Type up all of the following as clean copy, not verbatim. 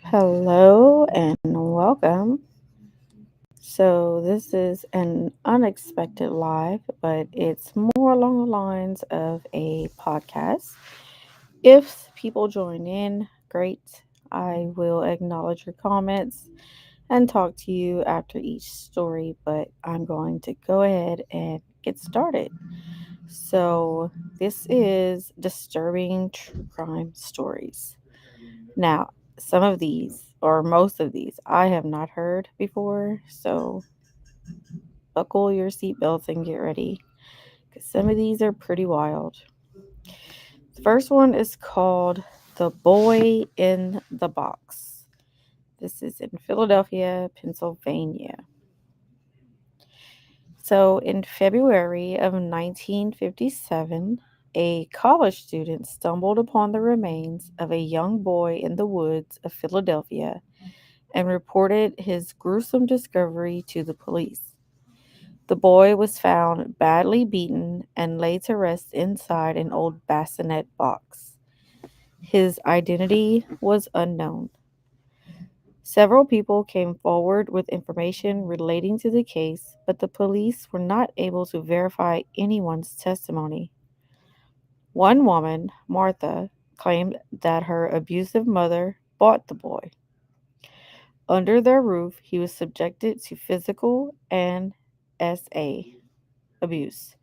Hello and welcome. So, this is an unexpected live, but it's more along the lines of a podcast. If people join in, great. I will acknowledge your comments and talk to you after each story, but I'm going to go ahead and get started. So, this is disturbing true crime stories. Now, some of these, or most of these, I have not heard before. So buckle your seatbelts and get ready because some of these are pretty wild. The first one is called The Boy in the Box. This is in Philadelphia, Pennsylvania. So, in February of 1957, a college student stumbled upon the remains of a young boy in the woods of Philadelphia and reported his gruesome discovery to the police. The boy was found badly beaten and laid to rest inside an old bassinet box. His identity was unknown. Several people came forward with information relating to the case, but the police were not able to verify anyone's testimony. One woman, Martha, claimed that her abusive mother bought the boy. Under their roof, he was subjected to physical and SA abuse.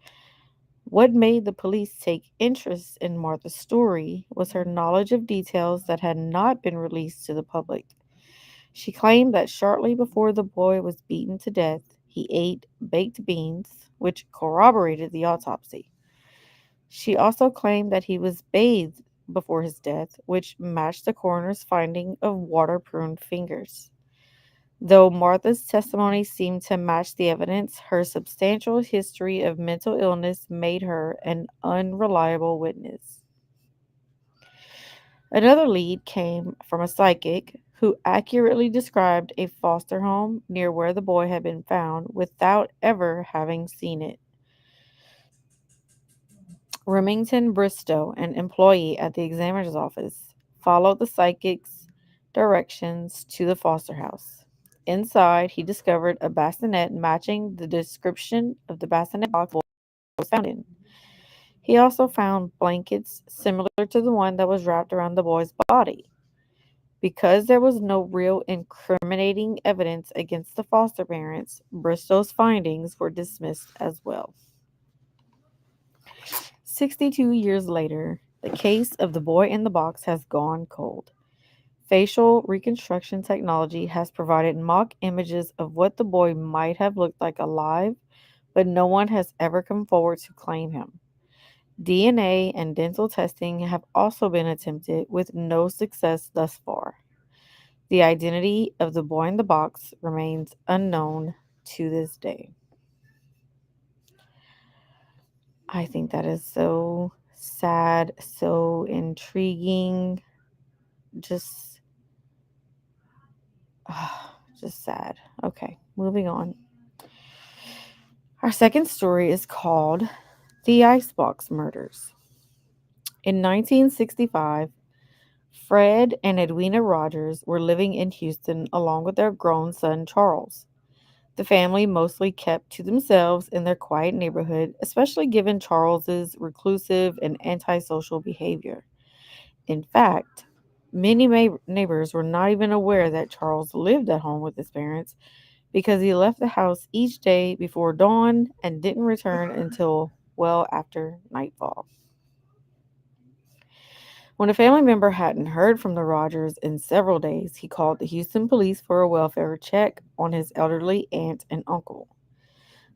What made the police take interest in Martha's story was her knowledge of details that had not been released to the public. She claimed that shortly before the boy was beaten to death, he ate baked beans, which corroborated the autopsy. She also claimed that he was bathed before his death, which matched the coroner's finding of water-pruned fingers. Though Martha's testimony seemed to match the evidence, her substantial history of mental illness made her an unreliable witness. Another lead came from a psychic who accurately described a foster home near where the boy had been found without ever having seen it. Remington Bristow, an employee at the examiner's office, followed the psychic's directions to the foster house. Inside, he discovered a bassinet matching the description of the bassinet box the boy was found in. He also found blankets similar to the one that was wrapped around the boy's body. Because there was no real incriminating evidence against the foster parents, Bristow's findings were dismissed as well. 62 years later, the case of the boy in the box has gone cold. Facial reconstruction technology has provided mock images of what the boy might have looked like alive, but no one has ever come forward to claim him. DNA and dental testing have also been attempted with no success thus far. The identity of the boy in the box remains unknown to this day. I think that is so sad, so intriguing, just just sad. Okay, moving on. Our second story is called The Icebox Murders. In 1965, Fred and Edwina Rogers were living in Houston along with their grown son Charles. The family mostly kept to themselves in their quiet neighborhood, especially given Charles's reclusive and antisocial behavior. In fact, many neighbors were not even aware that Charles lived at home with his parents because he left the house each day before dawn and didn't return until well after nightfall. When a family member hadn't heard from the Rogers in several days, he called the Houston police for a welfare check on his elderly aunt and uncle.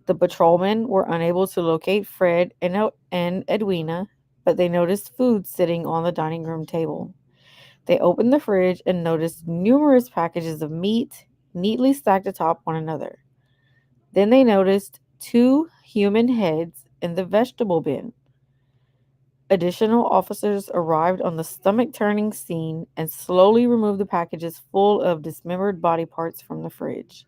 The patrolmen were unable to locate Fred and Edwina, but they noticed food sitting on the dining room table. They opened the fridge and noticed numerous packages of meat neatly stacked atop one another. Then they noticed two human heads in the vegetable bin. Additional officers arrived on the stomach turning scene and slowly removed the packages full of dismembered body parts from the fridge.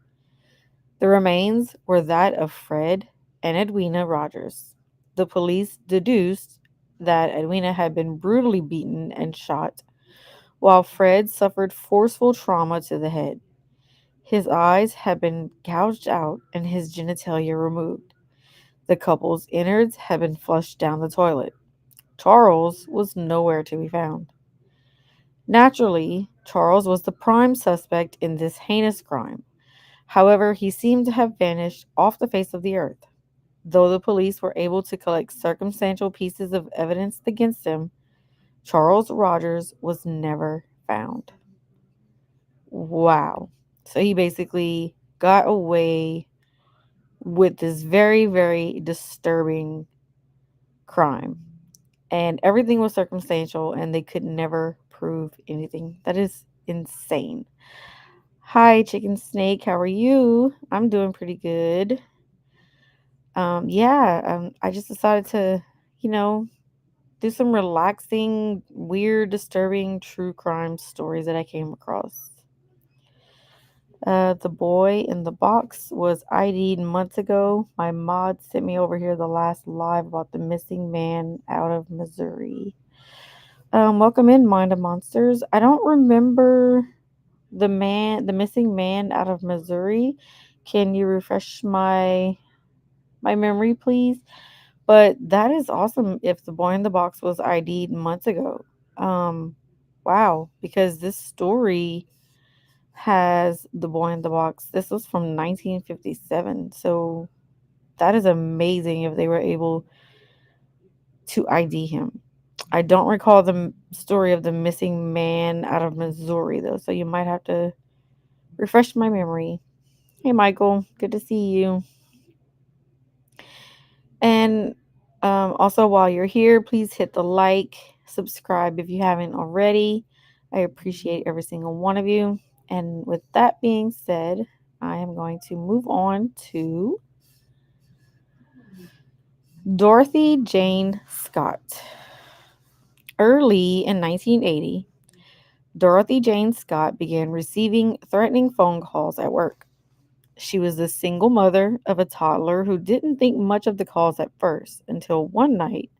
The remains were that of Fred and Edwina Rogers. The police deduced that Edwina had been brutally beaten and shot, while Fred suffered forceful trauma to the head. His eyes had been gouged out and his genitalia removed. The couple's innards had been flushed down the toilet. Charles was nowhere to be found. Naturally, Charles was the prime suspect in this heinous crime. However, he seemed to have vanished off the face of the earth. Though the police were able to collect circumstantial pieces of evidence against him, Charles Rogers was never found. Wow. So he basically got away with this very, very disturbing crime. And everything was circumstantial, and they could never prove anything. That is insane. Hi, Chicken Snake. How are you? I'm doing pretty good. I just decided to, you know, do some relaxing, weird, disturbing true crime stories that I came across. The boy in the box was ID'd months ago. My mod sent me over here the last live about the missing man out of Missouri. Welcome in, Mind of Monsters. I don't remember the missing man out of Missouri. Can you refresh my memory, please? But that is awesome if the boy in the box was ID'd months ago. Um, wow, because this story has the boy in the box. This was from 1957. So that is amazing if they were able to ID him. I don't recall the story of the missing man out of Missouri, though. So you might have to refresh my memory. Hey, Michael. Good to see you. And also, while you're here, please hit the like, subscribe if you haven't already. I appreciate every single one of you. And with that being said, I am going to move on to Dorothy Jane Scott. Early in 1980, Dorothy Jane Scott began receiving threatening phone calls at work. She was the single mother of a toddler who didn't think much of the calls at first until one night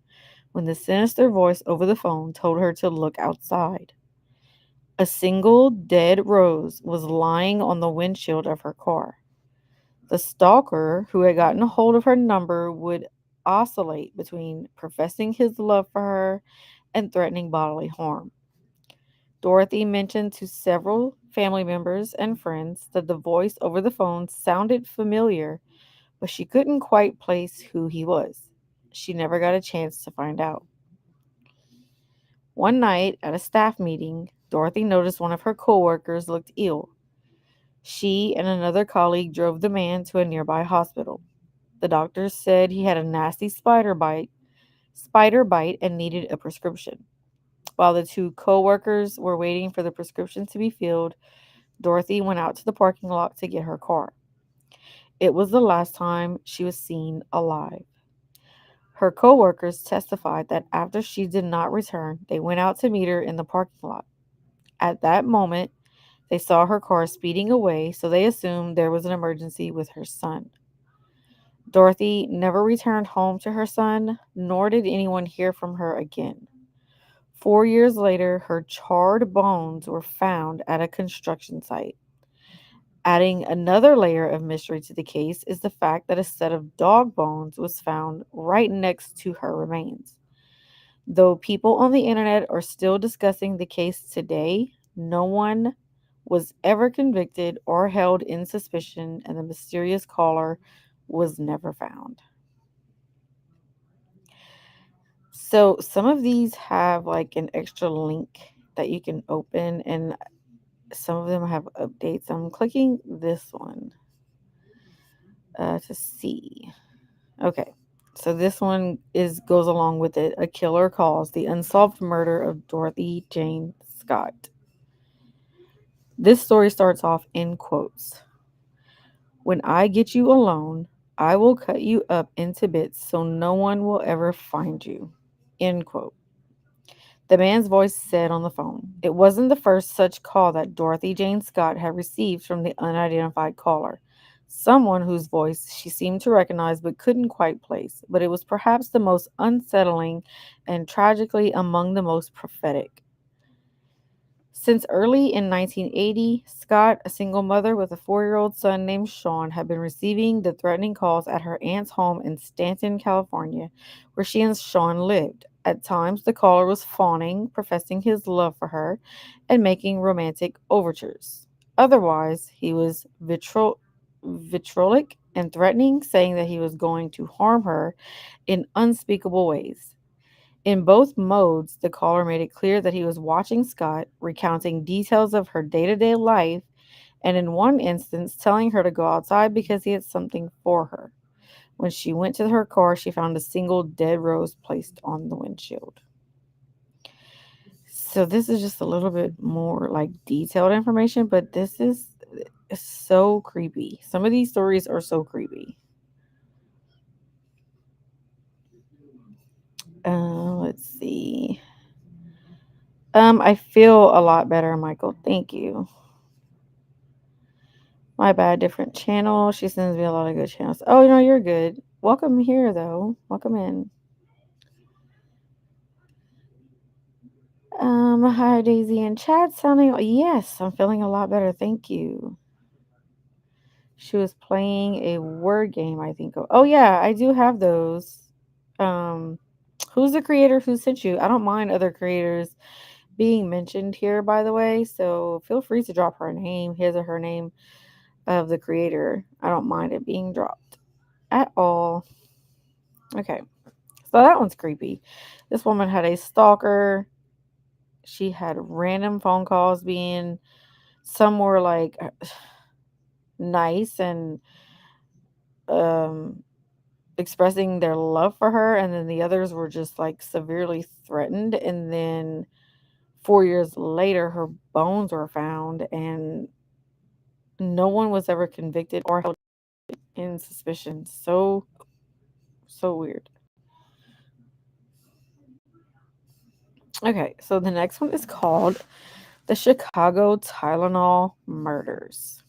when the sinister voice over the phone told her to look outside. A single dead rose was lying on the windshield of her car. The stalker who had gotten a hold of her number would oscillate between professing his love for her and threatening bodily harm. Dorothy mentioned to several family members and friends that the voice over the phone sounded familiar, but she couldn't quite place who he was. She never got a chance to find out. One night at a staff meeting, Dorothy noticed one of her coworkers looked ill. She and another colleague drove the man to a nearby hospital. The doctors said he had a nasty spider bite and needed a prescription. While the two coworkers were waiting for the prescription to be filled, Dorothy went out to the parking lot to get her car. It was the last time she was seen alive. Her coworkers testified that after she did not return, they went out to meet her in the parking lot. At that moment, they saw her car speeding away, so they assumed there was an emergency with her son. Dorothy never returned home to her son, nor did anyone hear from her again. 4 years later, her charred bones were found at a construction site. Adding another layer of mystery to the case is the fact that a set of dog bones was found right next to her remains. Though people on the internet are still discussing the case today, no one was ever convicted or held in suspicion, and the mysterious caller was never found. So, some of these have like an extra link that you can open, and some of them have updates. I'm clicking this one to see. Okay. So this one is goes along with it. A killer calls the unsolved murder of Dorothy Jane Scott. This story starts off in quotes. When I get you alone, I will cut you up into bits so no one will ever find you. End quote. The man's voice said on the phone. It wasn't the first such call that Dorothy Jane Scott had received from the unidentified caller. Someone whose voice she seemed to recognize but couldn't quite place, but it was perhaps the most unsettling and tragically among the most prophetic. Since early in 1980, Scott, a single mother with a 4-year-old son named Sean, had been receiving the threatening calls at her aunt's home in Stanton, California, where she and Sean lived. At times, the caller was fawning, professing his love for her, and making romantic overtures. Otherwise, he was vitriolic and threatening, saying that he was going to harm her in unspeakable ways. In both modes, the caller made it clear that he was watching Scott, recounting details of her day to day life, and in one instance, telling her to go outside because he had something for her. When she went to her car, she found a single dead rose placed on the windshield. So, this is just a little bit more like detailed information, but this is so creepy. Some of these stories are so creepy. Let's see. I feel a lot better, Michael. Thank you. My bad, different channel. She sends me a lot of good channels. Oh, no, you're good. Welcome here, though. Welcome in. Hi, Daisy and Chad. Sounding yes, I'm feeling a lot better. Thank you. She was playing a word game, I think. Oh yeah, I do have those. Um, who's the creator who sent you? I don't mind other creators being mentioned here, by the way. So feel free to drop her name, his or her name of the creator. I don't mind it being dropped at all. Okay. So that one's creepy. This woman had a stalker. She had random phone calls being some were like nice and um expressing their love for her, and then the others were just like severely threatened, and then 4 years later her bones were found and no one was ever convicted or held in suspicion. So weird. Okay, so the next one is called the Chicago Tylenol Murders.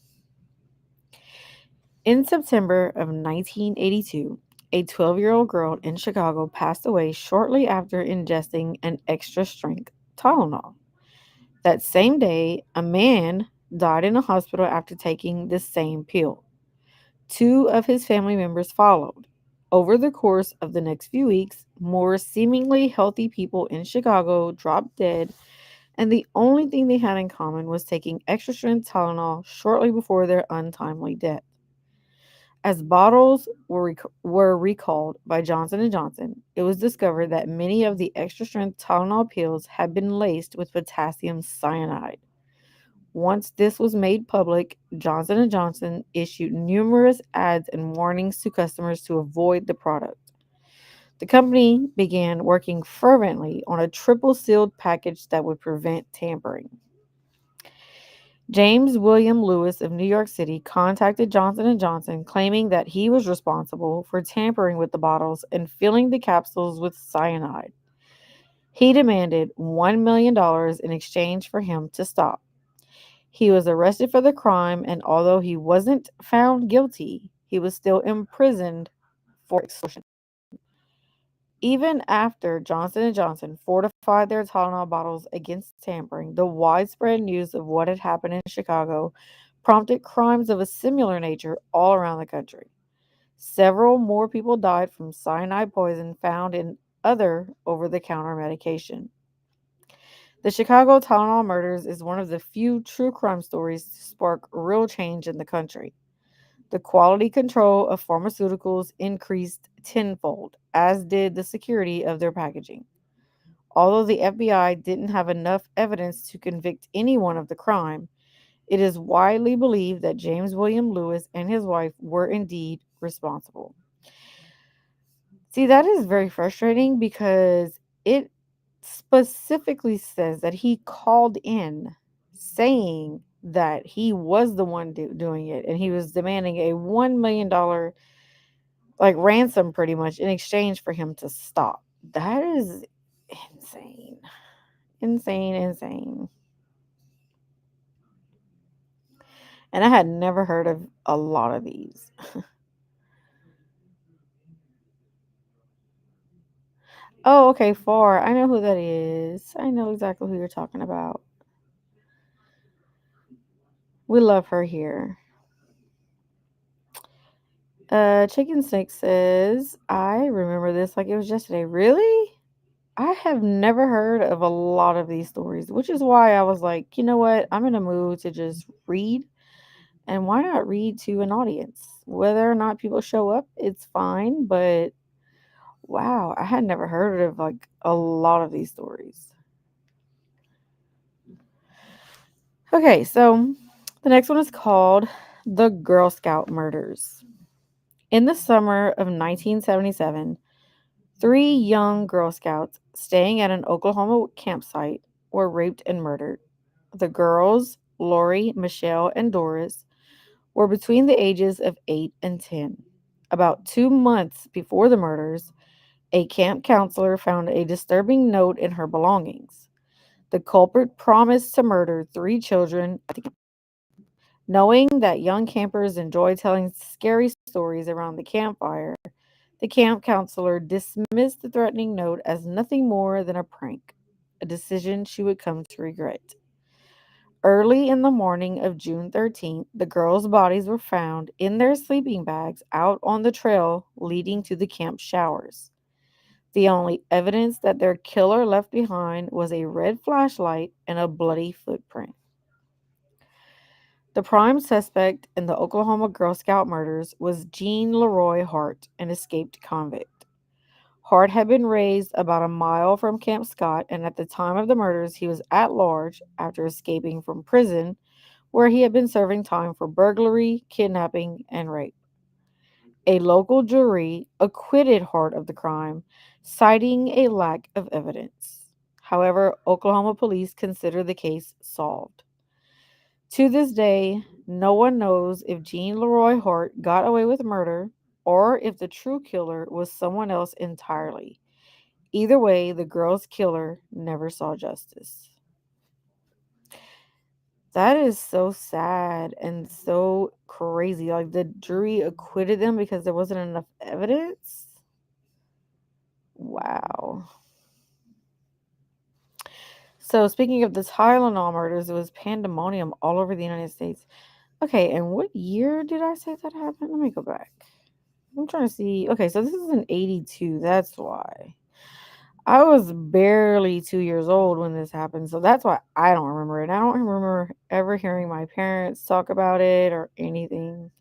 In September of 1982, a 12-year-old girl in Chicago passed away shortly after ingesting an extra strength Tylenol. That same day, a man died in a hospital after taking the same pill. Two of his family members followed. Over the course of the next few weeks, more seemingly healthy people in Chicago dropped dead, and the only thing they had in common was taking extra strength Tylenol shortly before their untimely death. As bottles were recalled by Johnson and Johnson, it was discovered that many of the extra-strength Tylenol pills had been laced with potassium cyanide. Once this was made public, Johnson and Johnson issued numerous ads and warnings to customers to avoid the product. The company began working fervently on a triple-sealed package that would prevent tampering. James William Lewis of New York City contacted Johnson and Johnson claiming that he was responsible for tampering with the bottles and filling the capsules with cyanide. He demanded $1 million in exchange for him to stop. He was arrested for the crime, and although he wasn't found guilty, he was still imprisoned for extortion. Even after Johnson and Johnson fortified their Tylenol bottles against tampering, the widespread news of what had happened in Chicago prompted crimes of a similar nature all around the country. Several more people died from cyanide poison found in other over-the-counter medication. The Chicago Tylenol murders is one of the few true crime stories to spark real change in the country. The quality control of pharmaceuticals increased tenfold, as did the security of their packaging. Although the FBI didn't have enough evidence to convict anyone of the crime, it is widely believed that James William Lewis and his wife were indeed responsible. See, that is very frustrating because it specifically says that he called in saying that he was the one doing it and he was demanding a $1 million like ransom pretty much in exchange for him to stop. That is insane. Insane, insane. And I had never heard of a lot of these. Oh, okay, Far. I know who that is. I know exactly who you're talking about. We love her here. Chicken Snake says, I remember this like it was yesterday. Really? I have never heard of a lot of these stories, which is why I was like, you know what? I'm in a mood to just read. And why not read to an audience? Whether or not people show up, it's fine. But wow, I had never heard of like a lot of these stories. Okay, so the next one is called The Girl Scout Murders. In the summer of 1977, three young Girl Scouts staying at an Oklahoma campsite were raped and murdered. The girls, Lori, Michelle, and Doris, were between the ages of 8 and 10. About 2 months before the murders, a camp counselor found a disturbing note in her belongings. The culprit promised to murder three children. Knowing that young campers enjoy telling scary stories around the campfire, the camp counselor dismissed the threatening note as nothing more than a prank, a decision she would come to regret. Early in the morning of June 13th, the girls' bodies were found in their sleeping bags out on the trail leading to the camp showers. The only evidence that their killer left behind was a red flashlight and a bloody footprint. The prime suspect in the Oklahoma Girl Scout murders was Jean Leroy Hart, an escaped convict. Hart had been raised about a mile from Camp Scott, and at the time of the murders, he was at large after escaping from prison, where he had been serving time for burglary, kidnapping, and rape. A local jury acquitted Hart of the crime, citing a lack of evidence. However, Oklahoma police consider the case solved. To this day, no one knows if Jean Leroy Hart got away with murder or if the true killer was someone else entirely. Either way, the girl's killer never saw justice. That is so sad and so crazy. Like the jury acquitted them because there wasn't enough evidence. Wow. So speaking of the Tylenol murders, it was pandemonium all over the United States. Okay, and what year did I say that happened? Let me go back. I'm trying to see. Okay, so this is in 82. That's why. I was barely 2 years old when this happened, so that's why I don't remember it. I don't remember ever hearing my parents talk about it or anything.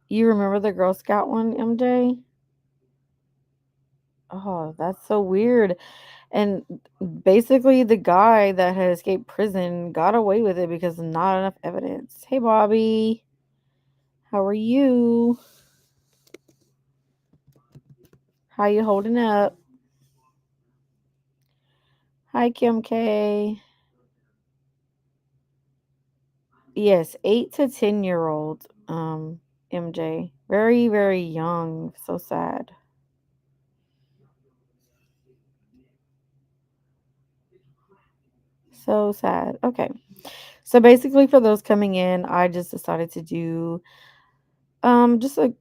You remember the Girl Scout one, MJ? Oh, that's so weird. And basically, the guy that had escaped prison got away with it because of not enough evidence. Hey, Bobby, how are you? How you holding up? Hi, Kim K. Yes, 8 to 10 year old. MJ, very very young. So sad. So sad. Okay, so basically, for those coming in, I just decided to do just a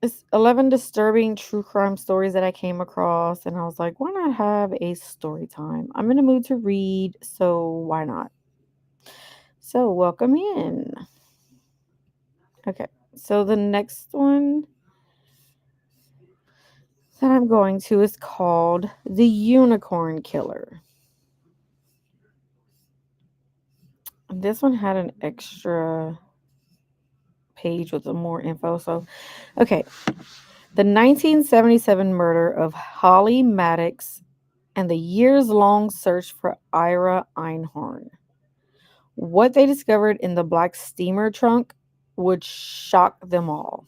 it's 11 disturbing true crime stories that I came across, and I was like, why not have a story time? I'm in a mood to read, so why not? So, welcome in. Okay, so the next one that I'm going to is called The Unicorn Killer. This one had an extra page with some more info. So, okay, the 1977 murder of Holly Maddox and the years long search for Ira Einhorn. What they discovered in the black steamer trunk would shock them all.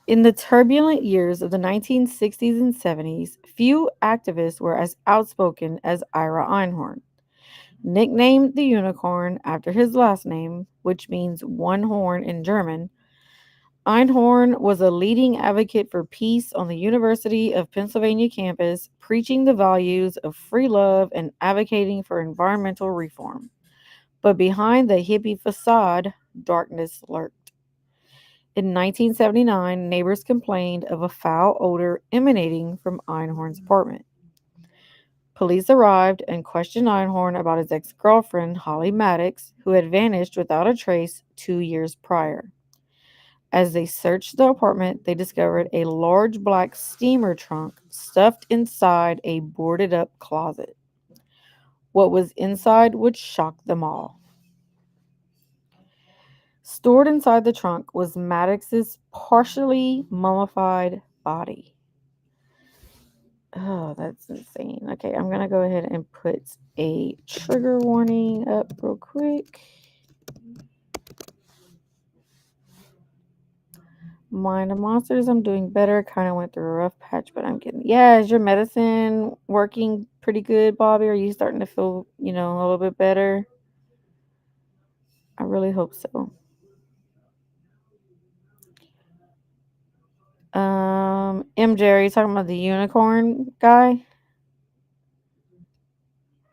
In the turbulent years of the 1960s and 70s, few activists were as outspoken as Ira Einhorn. Nicknamed the Unicorn after his last name, which means one horn in German, Einhorn was a leading advocate for peace on the University of Pennsylvania campus, preaching the values of free love and advocating for environmental reform. But behind the hippie facade, darkness lurked. In 1979, neighbors complained of a foul odor emanating from Einhorn's apartment. Police arrived and questioned Einhorn about his ex girlfriend, Holly Maddox, who had vanished without a trace 2 years prior. As they searched the apartment, they discovered a large black steamer trunk stuffed inside a boarded up closet. What was inside would shock them all. Stored inside the trunk was Maddox's partially mummified body. Oh, that's insane. Okay, I'm going to go ahead and put a trigger warning up real quick. Mind of Monsters, I'm doing better. Kind of went through a rough patch, but I'm getting. Yeah, is your medicine working pretty good, Bobby? Are you starting to feel, a little bit better? I really hope so. MJ, are you talking about the unicorn guy?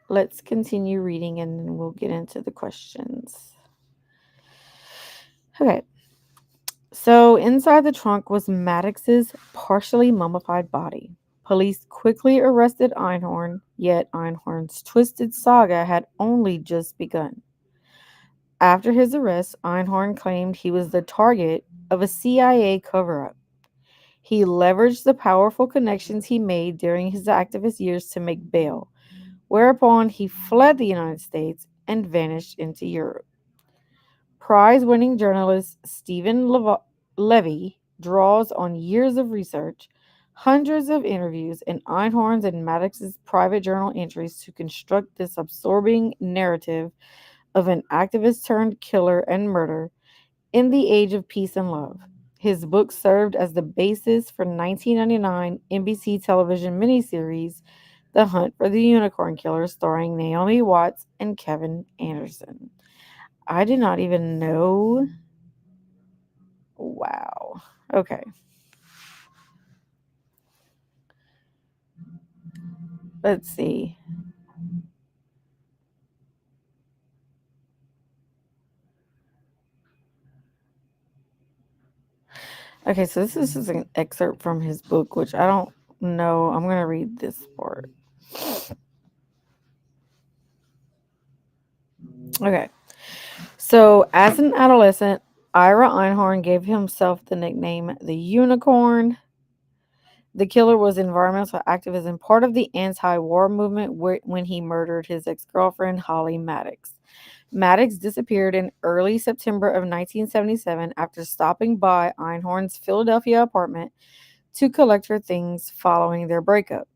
Let's continue reading and then we'll get into the questions. Okay. So inside the trunk was Maddox's partially mummified body. Police quickly arrested Einhorn, yet Einhorn's twisted saga had only just begun. After his arrest, Einhorn claimed he was the target of a CIA cover up. He leveraged the powerful connections he made during his activist years to make bail, whereupon he fled the United States and vanished into Europe. Prize winning journalist Stephen Levy draws on years of research, hundreds of interviews, and Einhorn's and Maddox's private journal entries to construct this absorbing narrative of an activist turned killer and murder in the age of peace and love. His book served as the basis for 1999 NBC television miniseries The Hunt for the Unicorn Killer, starring Naomi Watts and Kevin Anderson. I did not even know. Wow. Okay. Let's see. Okay, so this is an excerpt from his book, which I don't know. I'm going to read this part. Okay. So, as an adolescent, Ira Einhorn gave himself the nickname the Unicorn. The killer was environmental activist and part of the anti-war movement when he murdered his ex-girlfriend, Holly Maddox. Maddox disappeared in early September of 1977 after stopping by Einhorn's Philadelphia apartment to collect her things following their breakup.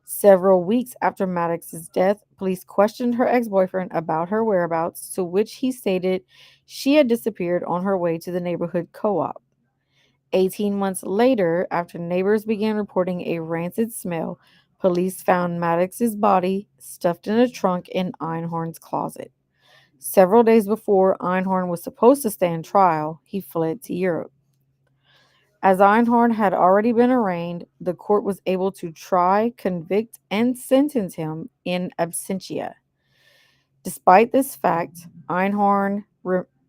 Several weeks after Maddox's death, police questioned her ex-boyfriend about her whereabouts, to which he stated she had disappeared on her way to the neighborhood co-op. 18 months later, after neighbors began reporting a rancid smell, police found Maddox's body stuffed in a trunk in Einhorn's closet. Several days before Einhorn was supposed to stand trial, he fled to Europe. As Einhorn had already been arraigned, the court was able to try, convict, and sentence him in absentia. Despite this fact, Einhorn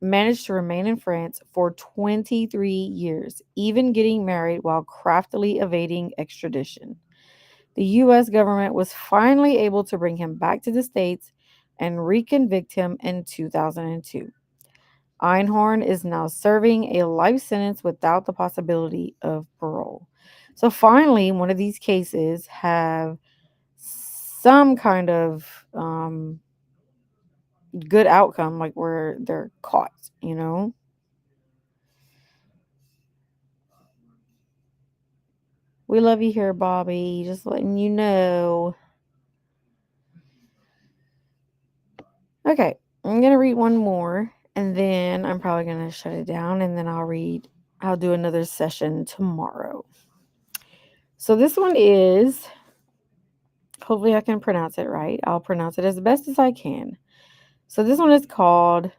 managed to remain in France for 23 years, even getting married while craftily evading extradition. The U.S. government was finally able to bring him back to the States and reconvict him in 2002. Einhorn is now serving a life sentence without the possibility of parole. So finally, one of these cases have some kind of good outcome, like where they're caught. We love you here, Bobby. Just letting you know. Okay, I'm gonna read one more, and then I'm probably gonna shut it down, and then I'll do another session tomorrow. So this one is, hopefully I can pronounce it right. I'll pronounce it as best as I can. So this one is called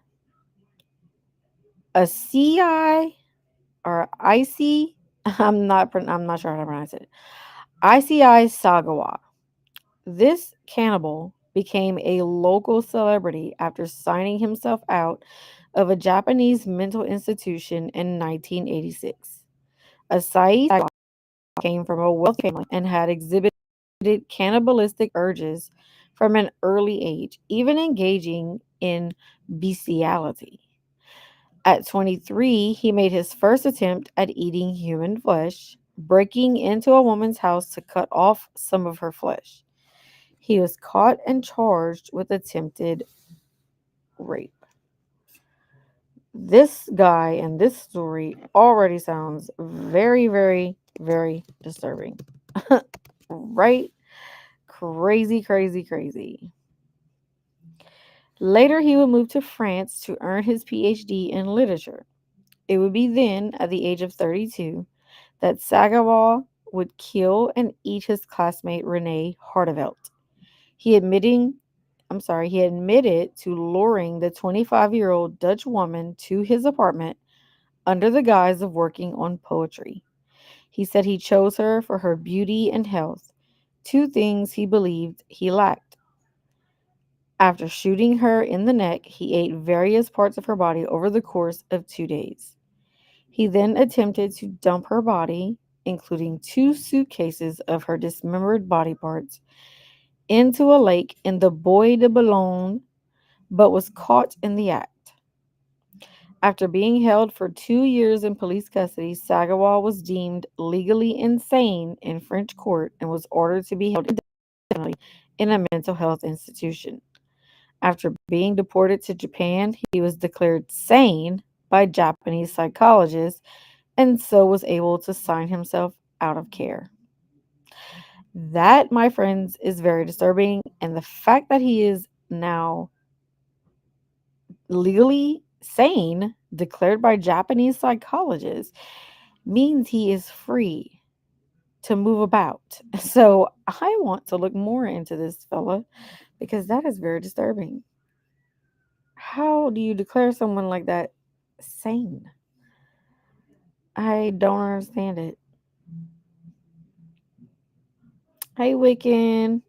a CI or IC. I'm not sure how to pronounce it. ICI Sagawa. This cannibal became a local celebrity after signing himself out of a Japanese mental institution in 1986. Asai came from a wealthy family and had exhibited cannibalistic urges from an early age, even engaging in bestiality. At 23, he made his first attempt at eating human flesh, breaking into a woman's house to cut off some of her flesh. He was caught and charged with attempted rape. This guy and this story already sounds very, very, very disturbing. Right? Crazy, crazy, crazy. Later, he would move to France to earn his PhD in literature. It would be then, at the age of 32, that Sagawa would kill and eat his classmate Rene Hartevelt. He admitting he admitted to luring the 25-year-old Dutch woman to his apartment under the guise of working on poetry. He said he chose her for her beauty and health, two things he believed he lacked. After shooting her in the neck, he ate various parts of her body over the course of 2 days. He then attempted to dump her body, including two suitcases of her dismembered body parts, into a lake in the Bois de Boulogne, but was caught in the act. After being held for 2 years in police custody, Sagawa was deemed legally insane in French court and was ordered to be held indefinitely in a mental health institution. After being deported to Japan, he was declared sane by Japanese psychologists and so was able to sign himself out of care. That, my friends, is very disturbing. And the fact that he is now legally sane, declared by Japanese psychologists, means he is free to move about. So I want to look more into this fella because that is very disturbing. How do you declare someone like that sane? I don't understand it. Hey, Wiccan.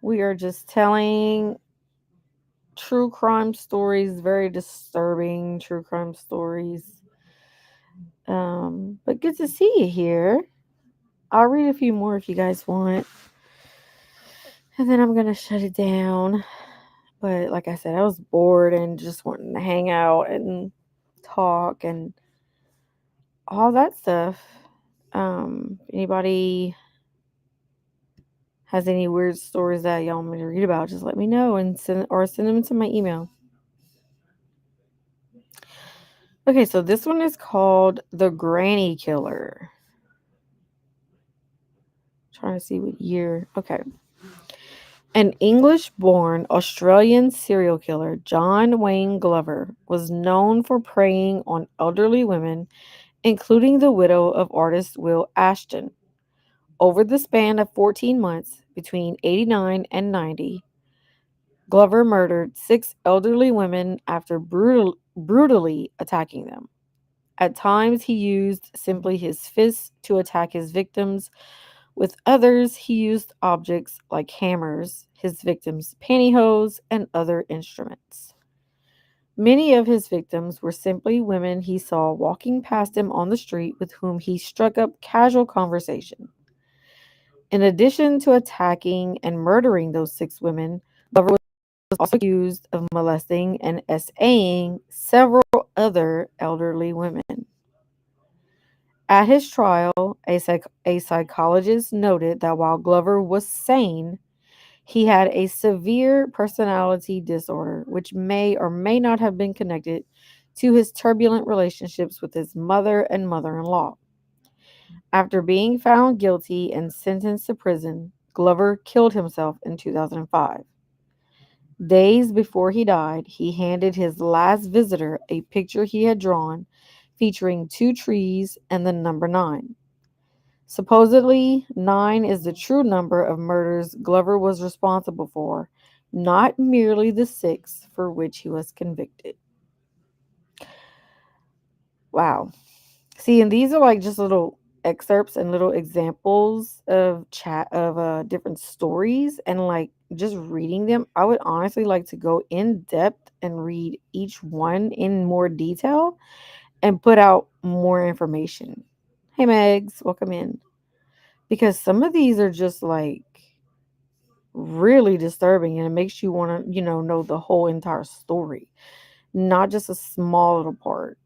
We are just telling true crime stories, very disturbing true crime stories. But good to see you here. I'll read a few more if you guys want. And then I'm going to shut it down. But like I said, I was bored and just wanting to hang out and talk and all that stuff. Anybody has any weird stories that y'all want me to read about, just let me know and send them to my email. Okay, so this one is called The Granny Killer. Trying to see what year. Okay. An English born Australian serial killer, John Wayne Glover, was known for preying on elderly women, including the widow of artist Will Ashton. Over the span of 14 months, between 89 and 90, Glover murdered 6 elderly women after brutally attacking them. At times, he used simply his fists to attack his victims. With others, he used objects like hammers, his victims' pantyhose, and other instruments. Many of his victims were simply women he saw walking past him on the street with whom he struck up casual conversation. In addition to attacking and murdering those 6 women, Glover was also accused of molesting and SAing several other elderly women. At his trial, a psychologist noted that while Glover was sane, he had a severe personality disorder, which may or may not have been connected to his turbulent relationships with his mother and mother in law. After being found guilty and sentenced to prison, Glover killed himself in 2005. Days before he died, he handed his last visitor a picture he had drawn featuring 2 trees and the number 9. Supposedly, 9 is the true number of murders Glover was responsible for, not merely the 6 for which he was convicted. Wow. See, and these are like just little excerpts and little examples of different stories, and like just reading them, I would honestly like to go in depth and read each one in more detail and put out more information. Hey Megs, welcome in. because some of these are just like really disturbing and it makes you want to, know the whole entire story, not just a small little part.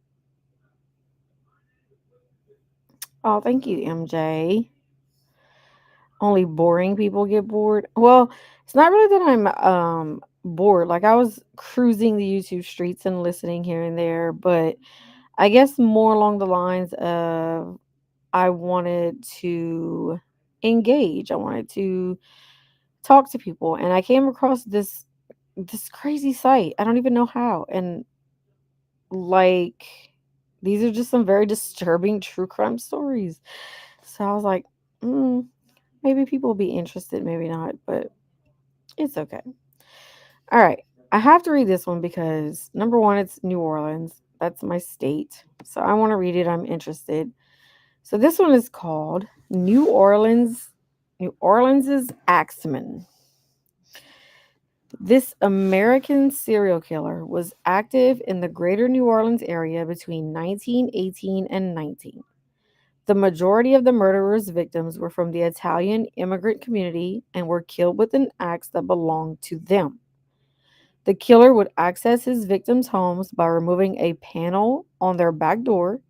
Oh, thank you, MJ. Only boring people get bored. Well, it's not really that I'm bored. Like I was cruising the YouTube streets and listening here and there, but I guess more along the lines of I wanted to engage. I wanted to talk to people and I came across this crazy site. I don't even know how. And like these are just some very disturbing true crime stories. So I was like, maybe people will be interested, maybe not, but it's okay. All right. I have to read this one because number one, it's New Orleans. That's my state. So I want to read it. I'm interested. So this one is called New Orleans's Axeman. This American serial killer was active in the greater New Orleans area between 1918 and 19. The majority of the murderer's victims were from the Italian immigrant community and were killed with an axe that belonged to them. The killer would access his victims' homes by removing a panel on their back door,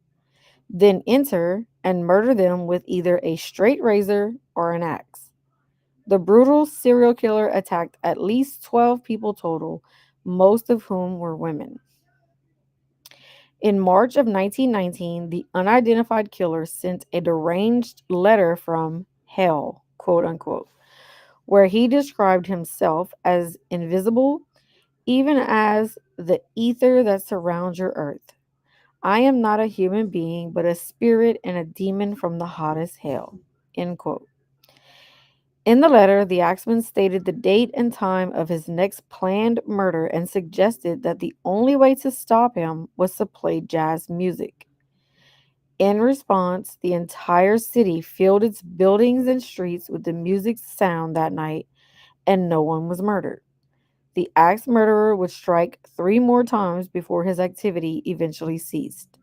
then enter and murder them with either a straight razor or an axe. The brutal serial killer attacked at least 12 people total, most of whom were women. In March of 1919, the unidentified killer sent a deranged letter from hell, quote unquote, where he described himself as invisible, even as the ether that surrounds your earth. I am not a human being, but a spirit and a demon from the hottest hell, end quote. In the letter, the axeman stated the date and time of his next planned murder and suggested that the only way to stop him was to play jazz music. In response, the entire city filled its buildings and streets with the music's sound that night, and no one was murdered. The axe murderer would strike 3 more times before his activity eventually ceased.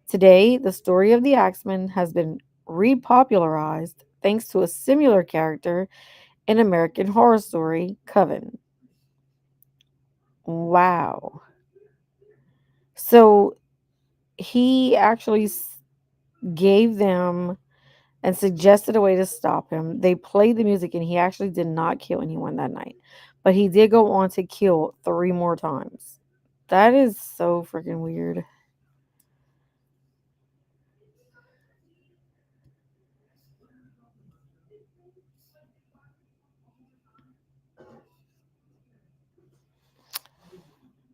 Today, the story of the axeman has been repopularized thanks to a similar character in American Horror Story, Coven. Wow. So he actually gave them and suggested a way to stop him. They played the music and he actually did not kill anyone that night. But he did go on to kill 3 more times. That is so freaking weird.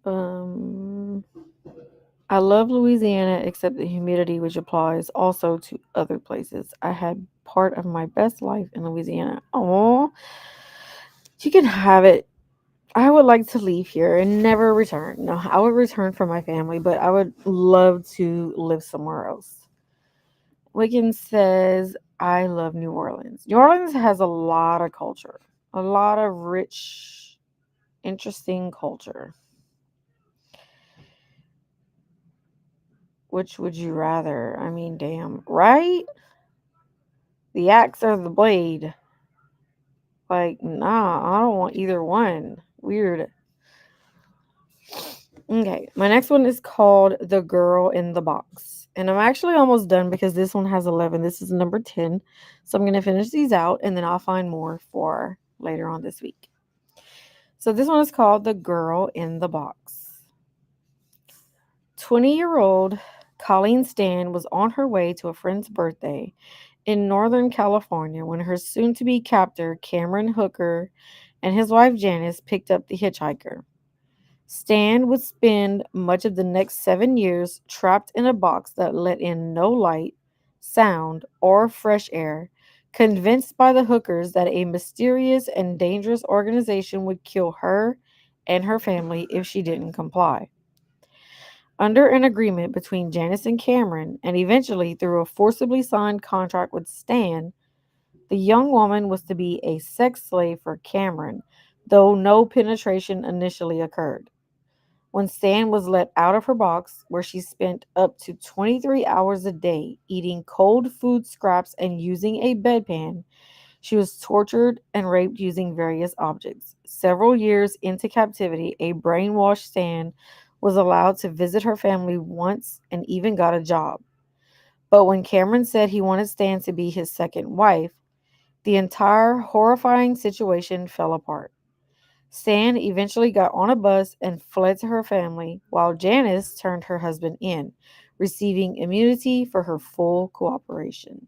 Um I love Louisiana except the humidity which applies also to other places. I had part of my best life in Louisiana. Oh, you can have it. I would like to leave here and never return. No, I would return for my family, but I would love to live somewhere else. Wiggins says, I love New Orleans. New Orleans has a lot of culture, a lot of rich, interesting culture. Which would you rather? I mean, damn, right? The axe or the blade? Like, nah, I don't want either one. Weird. Okay, my next one is called The Girl in the Box. And I'm actually almost done because this one has 11. This is number 10. So I'm going to finish these out and then I'll find more for later on this week. So this one is called The Girl in the Box. 20-year-old Colleen Stan was on her way to a friend's birthday in Northern California when her soon to be captor, Cameron Hooker, and his wife Janice picked up the hitchhiker. Stan would spend much of the next 7 years trapped in a box that let in no light, sound, or fresh air, convinced by the hookers that a mysterious and dangerous organization would kill her and her family if she didn't comply. Under an agreement between Janice and Cameron, and eventually through a forcibly signed contract with Stan, the young woman was to be a sex slave for Cameron, though no penetration initially occurred. when Stan was let out of her box, where she spent up to 23 hours a day eating cold food scraps and using a bedpan. She was tortured and raped using various objects. Several years into captivity, a brainwashed Stan was allowed to visit her family once and even got a job. But when Cameron said he wanted Stan to be his second wife, the entire horrifying situation fell apart. Stan eventually got on a bus and fled to her family, while Janice turned her husband in, receiving immunity for her full cooperation.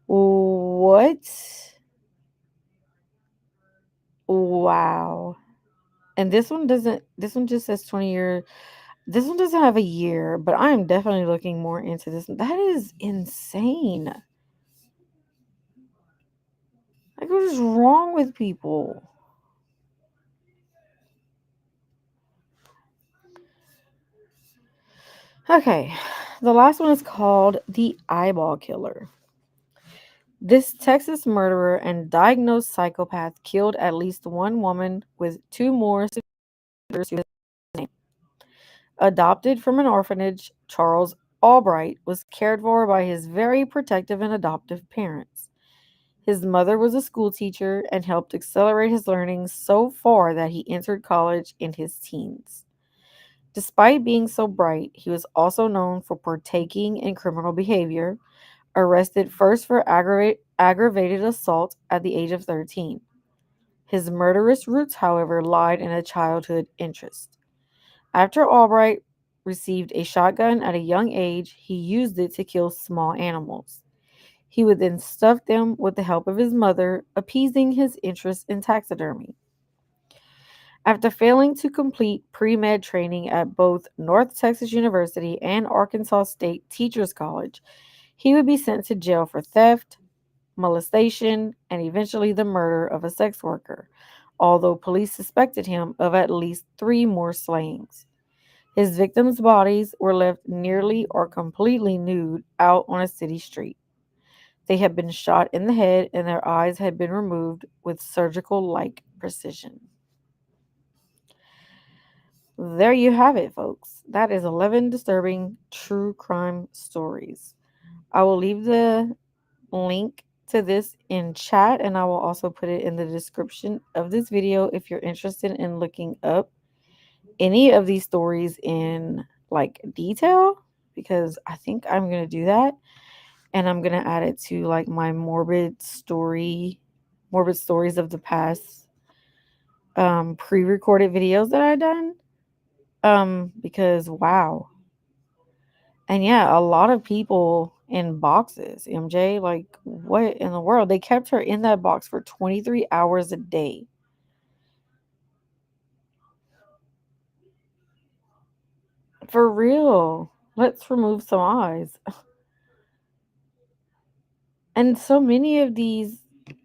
What? Wow. And this one just says 20 year. This one doesn't have a year, but I am definitely looking more into this. That is insane. Like, what is wrong with people? Okay, the last one is called The Eyeball Killer. This Texas murderer and diagnosed psychopath killed at least one woman with two more survivors to his name. Adopted from an orphanage, Charles Albright was cared for by his very protective and adoptive parents. His mother was a school teacher and helped accelerate his learning so far that he entered college in his teens. Despite being so bright, he was also known for partaking in criminal behavior, arrested first for aggravated assault at the age of 13. His murderous roots, however, lied in a childhood interest. After Albright received a shotgun at a young age, he used it to kill small animals. He would then stuff them with the help of his mother, appeasing his interest in taxidermy. After failing to complete pre med training at both North Texas University and Arkansas State Teachers College, he would be sent to jail for theft, molestation, and eventually the murder of a sex worker, although police suspected him of at least three more slayings. His victims' bodies were left nearly or completely nude out on a city street. They had been shot in the head and their eyes had been removed with surgical like precision. There you have it, folks. That is 11 disturbing true crime stories. I will leave the link to this in chat and I will also put it in the description of this video if you're interested in looking up any of these stories in like detail, because I think I'm going to do that and I'm going to add it to like my morbid stories of the past pre-recorded videos that I've done, because wow. And yeah, a lot of people in boxes, MJ. Like, what in the world? They kept her in that box for 23 hours a day. For real. Let's remove some eyes. And so many of these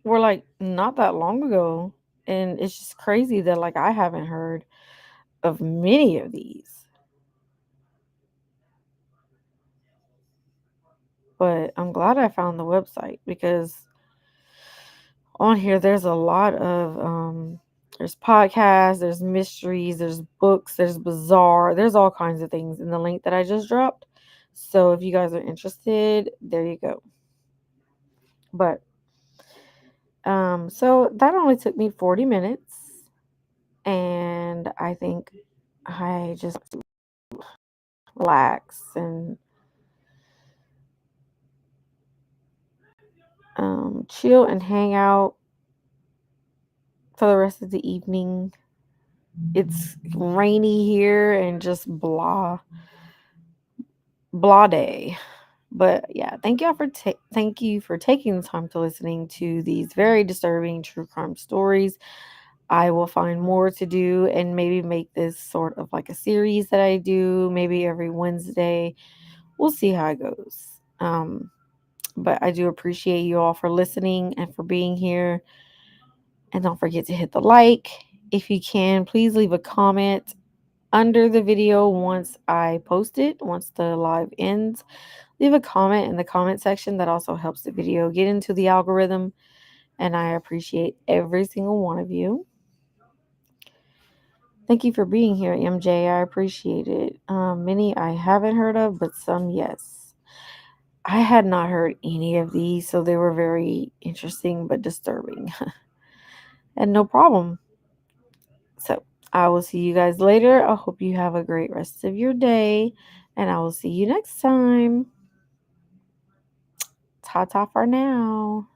were like not that long ago. And it's just crazy that like I haven't heard of many of these. But I'm glad I found the website because on here there's a lot of there's podcasts, there's mysteries, there's books, there's bizarre, there's all kinds of things in the link that I just dropped. So if you guys are interested, there you go. But so that only took me 40 minutes and I think I just relax and chill and hang out for the rest of the evening. It's rainy here and just blah day. But yeah, thank you for taking the time to listening to these very disturbing true crime stories. I will find more to do and maybe make this sort of like a series that I do maybe every Wednesday. We'll see how it goes. But I do appreciate you all for listening and for being here. And don't forget to hit the like. If you can, please leave a comment under the video once I post it, once the live ends. Leave a comment in the comment section. That also helps the video get into the algorithm. And I appreciate every single one of you. Thank you for being here, MJ. I appreciate it. Many I haven't heard of, but some yes. I had not heard any of these, so they were very interesting but disturbing. And no problem. So I will see you guys later. I hope you have a great rest of your day, and I will see you next time. Ta ta for now.